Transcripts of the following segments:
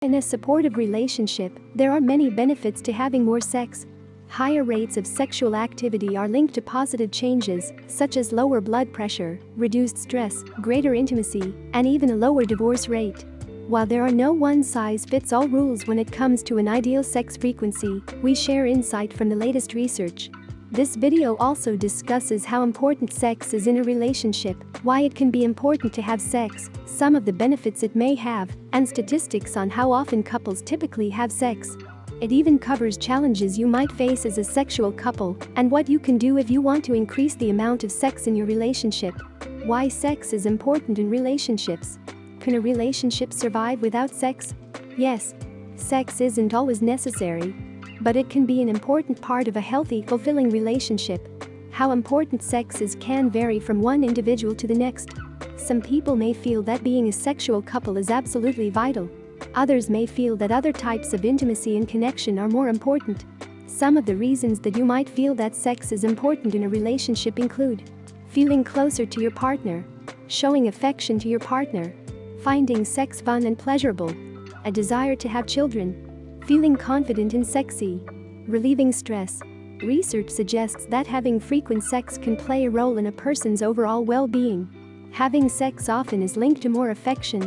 In a supportive relationship, there are many benefits to having more sex. Higher rates of sexual activity are linked to positive changes, such as lower blood pressure, reduced stress, greater intimacy, and even a lower divorce rate. While there are no one-size-fits-all rules when it comes to an ideal sex frequency, we share insight from the latest research. This video also discusses how important sex is in a relationship, why it can be important to have sex, some of the benefits it may have, and statistics on how often couples typically have sex. It even covers challenges you might face as a sexual couple and what you can do if you want to increase the amount of sex in your relationship. Why sex is important in relationships. Can a relationship survive without sex? Yes. Sex isn't always necessary, but it can be an important part of a healthy, fulfilling relationship. How important sex is can vary from one individual to the next. Some people may feel that being a sexual couple is absolutely vital. Others may feel that other types of intimacy and connection are more important. Some of the reasons that you might feel that sex is important in a relationship include feeling closer to your partner, showing affection to your partner, finding sex fun and pleasurable, a desire to have children, feeling confident and sexy, relieving stress. Research suggests that having frequent sex can play a role in a person's overall well-being. Having sex often is linked to more affection.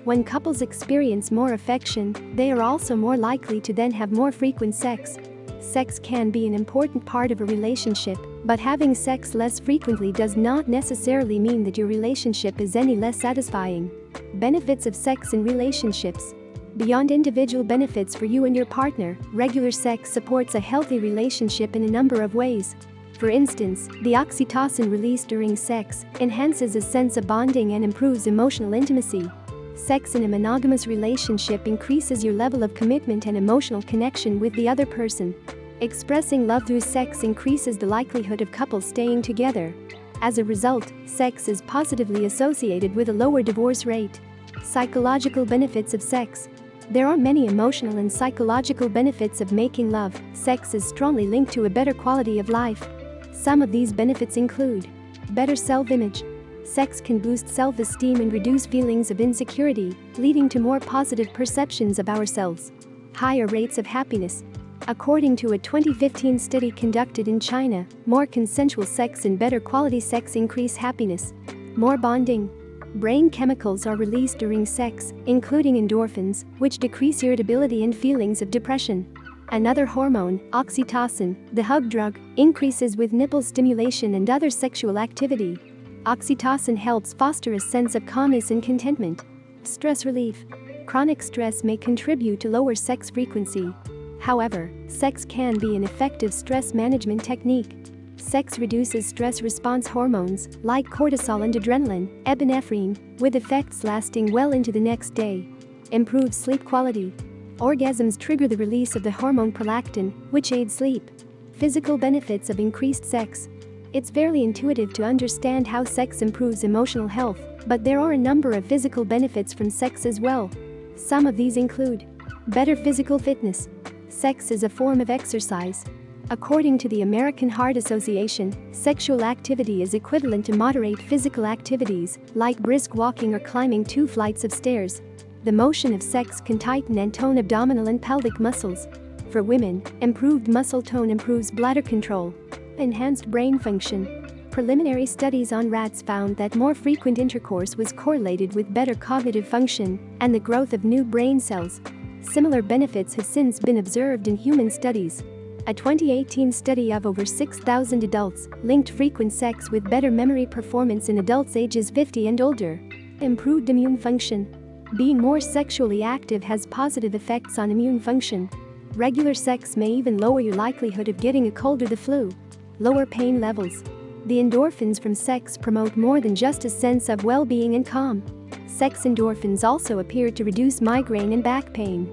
When couples experience more affection, they are also more likely to then have more frequent sex. Sex can be an important part of a relationship, but having sex less frequently does not necessarily mean that your relationship is any less satisfying. Benefits of sex in relationships. Beyond individual benefits for you and your partner, regular sex supports a healthy relationship in a number of ways. For instance, the oxytocin released during sex enhances a sense of bonding and improves emotional intimacy. Sex in a monogamous relationship increases your level of commitment and emotional connection with the other person. Expressing love through sex increases the likelihood of couples staying together. As a result, sex is positively associated with a lower divorce rate. Psychological benefits of sex. There are many emotional and psychological benefits of making love. Sex is strongly linked to a better quality of life. Some of these benefits include better self-image. Sex can boost self-esteem and reduce feelings of insecurity, leading to more positive perceptions of ourselves. Higher rates of happiness. According to a 2015 study conducted in China, more consensual sex and better quality sex increase happiness. More bonding. Brain chemicals are released during sex, including endorphins, which decrease irritability and feelings of depression. Another hormone, oxytocin, the hug drug, increases with nipple stimulation and other sexual activity. Oxytocin helps foster a sense of calmness and contentment. Stress relief. Chronic stress may contribute to lower sex frequency. However, sex can be an effective stress management technique. Sex reduces stress response hormones like cortisol and adrenaline, epinephrine, with effects lasting well into the next day. Improves sleep quality. Orgasms trigger the release of the hormone prolactin, which aids sleep. Physical benefits of increased sex. It's fairly intuitive to understand how sex improves emotional health, but there are a number of physical benefits from sex as well. Some of these include better physical fitness. Sex is a form of exercise. According to the American Heart Association, sexual activity is equivalent to moderate physical activities, like brisk walking or climbing 2 flights of stairs. The motion of sex can tighten and tone abdominal and pelvic muscles. For women, improved muscle tone improves bladder control. Enhanced brain function. Preliminary studies on rats found that more frequent intercourse was correlated with better cognitive function and the growth of new brain cells. Similar benefits have since been observed in human studies. A 2018 study of over 6,000 adults linked frequent sex with better memory performance in adults ages 50 and older. Improved immune function. Being more sexually active has positive effects on immune function. Regular sex may even lower your likelihood of getting a cold or the flu. Lower pain levels. The endorphins from sex promote more than just a sense of well-being and calm. Sex endorphins also appear to reduce migraine and back pain.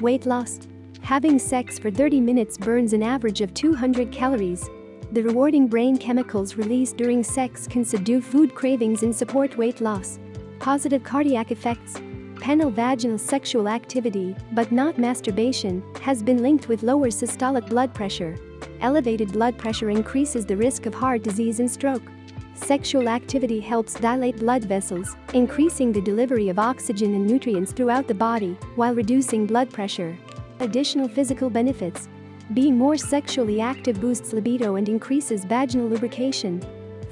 Weight loss. Having sex for 30 minutes burns an average of 200 calories. The rewarding brain chemicals released during sex can subdue food cravings and support weight loss. Positive cardiac effects. Penile vaginal sexual activity, but not masturbation, has been linked with lower systolic blood pressure. Elevated blood pressure increases the risk of heart disease and stroke. Sexual activity helps dilate blood vessels, increasing the delivery of oxygen and nutrients throughout the body while reducing blood pressure. Additional physical benefits. Being more sexually active boosts libido and increases vaginal lubrication.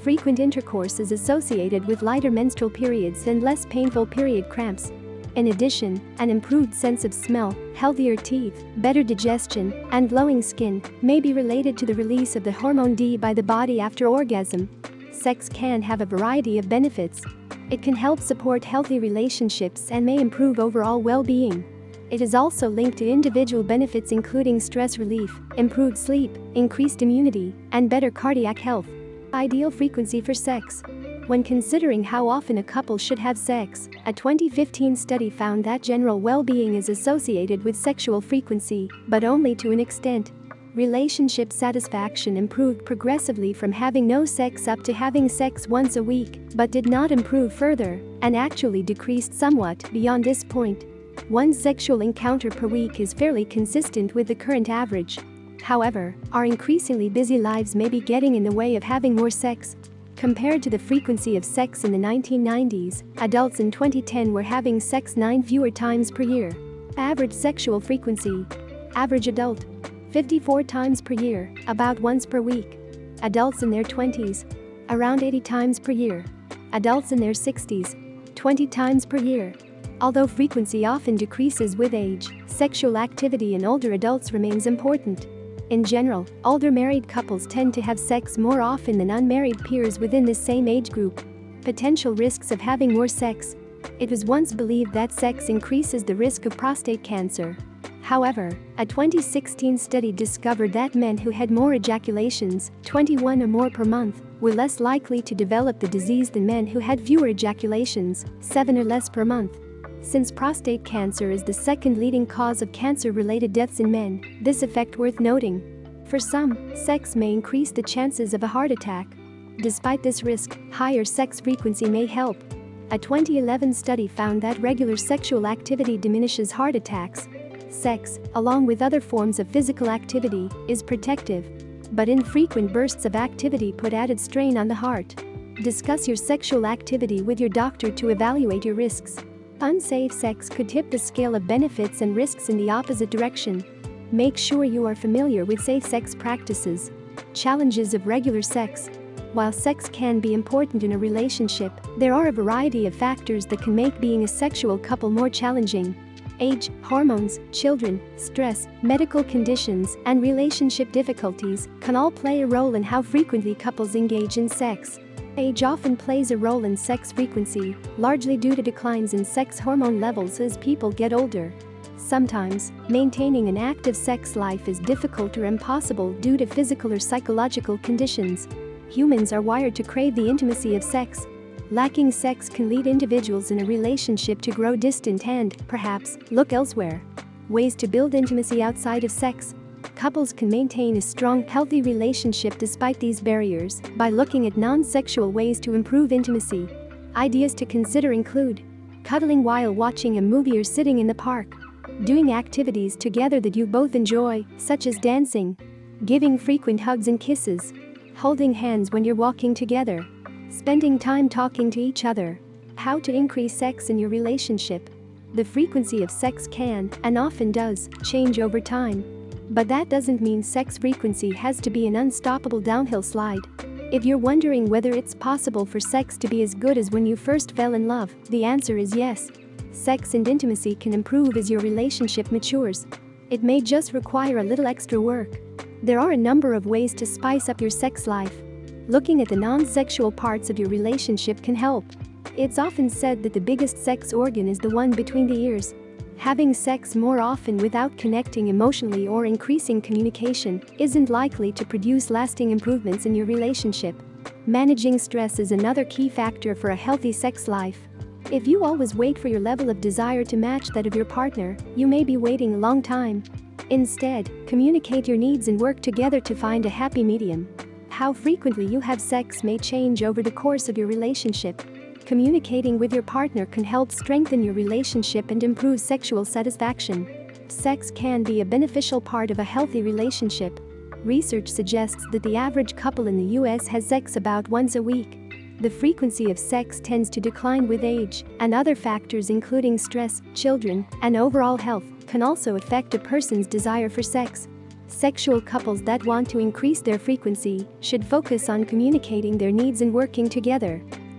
Frequent intercourse is associated with lighter menstrual periods and less painful period cramps. In addition, an improved sense of smell, healthier teeth, better digestion, and glowing skin may be related to the release of the hormone D by the body after orgasm. Sex can have a variety of benefits. It can help support healthy relationships and may improve overall well-being. It is also linked to individual benefits including stress relief, improved sleep, increased immunity, and better cardiac health. Ideal frequency for sex. When considering how often a couple should have sex, a 2015 study found that general well-being is associated with sexual frequency, but only to an extent. Relationship satisfaction improved progressively from having no sex up to having sex once a week, but did not improve further, and actually decreased somewhat beyond this point. One sexual encounter per week is fairly consistent with the current average. However, our increasingly busy lives may be getting in the way of having more sex. Compared to the frequency of sex in the 1990s, adults in 2010 were having sex 9 fewer times per year. Average sexual frequency. Average adult. 54 times per year, about once per week. Adults in their 20s. Around 80 times per year. Adults in their 60s. 20 times per year. Although frequency often decreases with age, sexual activity in older adults remains important. In general, older married couples tend to have sex more often than unmarried peers within the same age group. Potential risks of having more sex. It was once believed that sex increases the risk of prostate cancer. However, a 2016 study discovered that men who had more ejaculations, 21 or more per month, were less likely to develop the disease than men who had fewer ejaculations, 7 or less per month. Since prostate cancer is the second leading cause of cancer-related deaths in men, this effect worth noting. For some, sex may increase the chances of a heart attack. Despite this risk, higher sex frequency may help. A 2011 study found that regular sexual activity diminishes heart attacks. Sex, along with other forms of physical activity, is protective. But infrequent bursts of activity put added strain on the heart. Discuss your sexual activity with your doctor to evaluate your risks. Unsafe sex could tip the scale of benefits and risks in the opposite direction. Make sure you are familiar with safe sex practices. Challenges of regular sex. While sex can be important in a relationship, there are a variety of factors that can make being a sexual couple more challenging. Age, hormones, children, stress, medical conditions, and relationship difficulties can all play a role in how frequently couples engage in sex. Age often plays a role in sex frequency, largely due to declines in sex hormone levels as people get older. Sometimes, maintaining an active sex life is difficult or impossible due to physical or psychological conditions. Humans are wired to crave the intimacy of sex. Lacking sex can lead individuals in a relationship to grow distant and, perhaps, look elsewhere. Ways to build intimacy outside of sex. Couples can maintain a strong, healthy relationship despite these barriers by looking at non-sexual ways to improve intimacy. Ideas to consider include cuddling while watching a movie or sitting in the park, doing activities together that you both enjoy, such as dancing, giving frequent hugs and kisses, holding hands when you're walking together, spending time talking to each other. How to increase sex in your relationship. The frequency of sex can, and often does, change over time. But that doesn't mean sex frequency has to be an unstoppable downhill slide. If you're wondering whether it's possible for sex to be as good as when you first fell in love, the answer is yes. Sex and intimacy can improve as your relationship matures. It may just require a little extra work. There are a number of ways to spice up your sex life. Looking at the non-sexual parts of your relationship can help. It's often said that the biggest sex organ is the one between the ears. Having sex more often without connecting emotionally or increasing communication isn't likely to produce lasting improvements in your relationship. Managing stress is another key factor for a healthy sex life. If you always wait for your level of desire to match that of your partner, you may be waiting a long time. Instead, communicate your needs and work together to find a happy medium. How frequently you have sex may change over the course of your relationship. Communicating with your partner can help strengthen your relationship and improve sexual satisfaction. Sex can be a beneficial part of a healthy relationship. Research suggests that the average couple in the US has sex about once a week. The frequency of sex tends to decline with age, and other factors including stress, children, and overall health can also affect a person's desire for sex. Sexual couples that want to increase their frequency should focus on communicating their needs and working together.